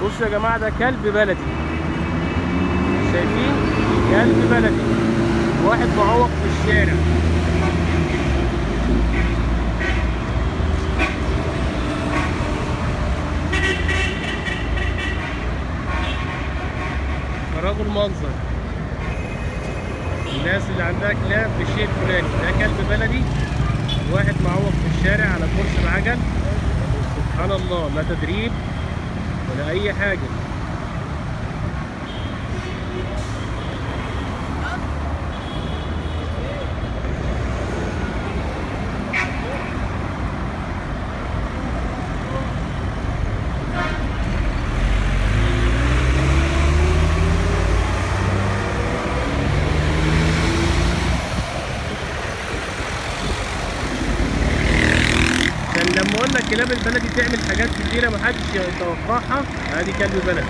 بصوا يا جماعه، ده كلب بلدي. شايفين؟ كلب بلدي، واحد معوق في الشارع. فرجوا المنظر، الناس اللي عندها كلاب بالشيء الفلاني. ده كلب بلدي، واحد معوق في الشارع على كرسي بعجل. سبحان الله، لا تدريب ولا اي حاجه. لما قلنا الكلاب البلدي تعمل حاجات كتيره محدش يتوقعها، ادي كلب بلدي.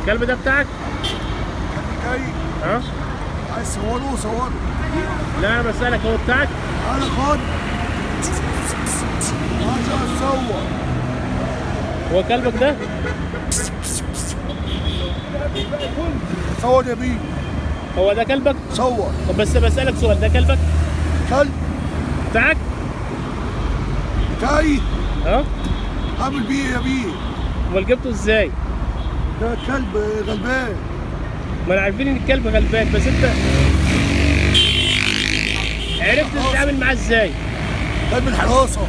الكلب ده بتاعك؟ جاي. ها؟ عايز صوره صوره. لا انا بسألك، هو بتاعك؟ انا خد. عايز اصور. هو كلبك ده؟ صور يا بيه. هو ده كلبك؟ صور. طب بس بسألك سؤال، ده كلبك؟ كلب بتاعك؟ جاي. ها؟ عامل بيه يا بيه. امال جبته ازاي؟ ده كلب غلبان. ما انا عارفين ان الكلب غلبان، بس انت عرفت تتعامل معاه ازاي؟ كلب الحراسه.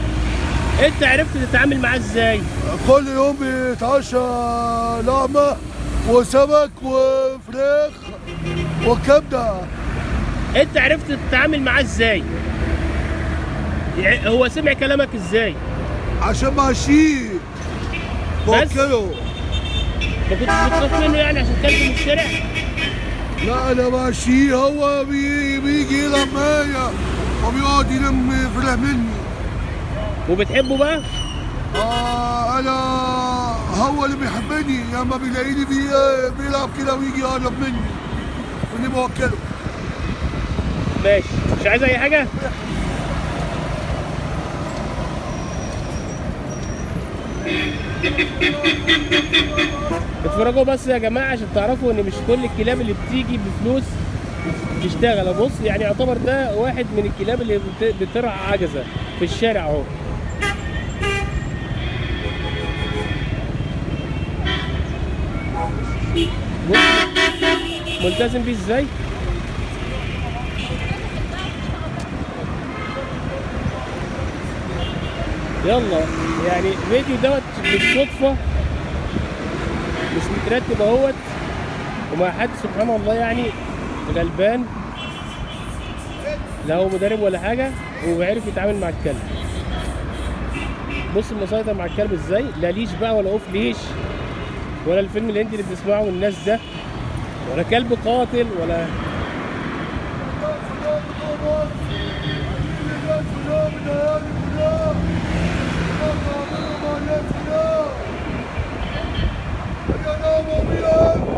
انت عرفت تتعامل معاه ازاي؟ كل يوم بيتعشى لحمه وسمك وفراخ وكبده. انت عرفت تتعامل معاه ازاي؟ هو سمع كلامك ازاي؟ عشان ماشيه بوكله. ما كنتش بتخاف منه يعني عشان كلب من الشارع؟ لا انا ماشيه، هو بيجي يلعب معايا وبيقعد يلم فراخ مني. وبتحبه بقى؟ انا هو اللي بيحبني لما بيلاقيني بيلعب كده ويجي يقرب مني واني بوكله. ماشي، مش عايز اي حاجه؟ اتفرجوا بس يا جماعه عشان تعرفوا ان مش كل الكلاب اللي بتيجي بفلوس بتشتغل. بص يعني يعتبر ده واحد من الكلاب اللي بترعى عجزه في الشارع اهو. بص ملتزم بيه ازاي. يلا يعني فيديو دوت بالصدفه، مش مترتب اهوت ومع حد سبحان الله يعني غلبان، لا هو مدرب ولا حاجه وعرف يتعامل مع الكلب. بص المسيطر مع الكلب ازاي، لا ليش بقى ولا اوف ليش ولا الفيلم الهندي اللي بنسمعه الناس ده، ولا كلب قاتل ولا يا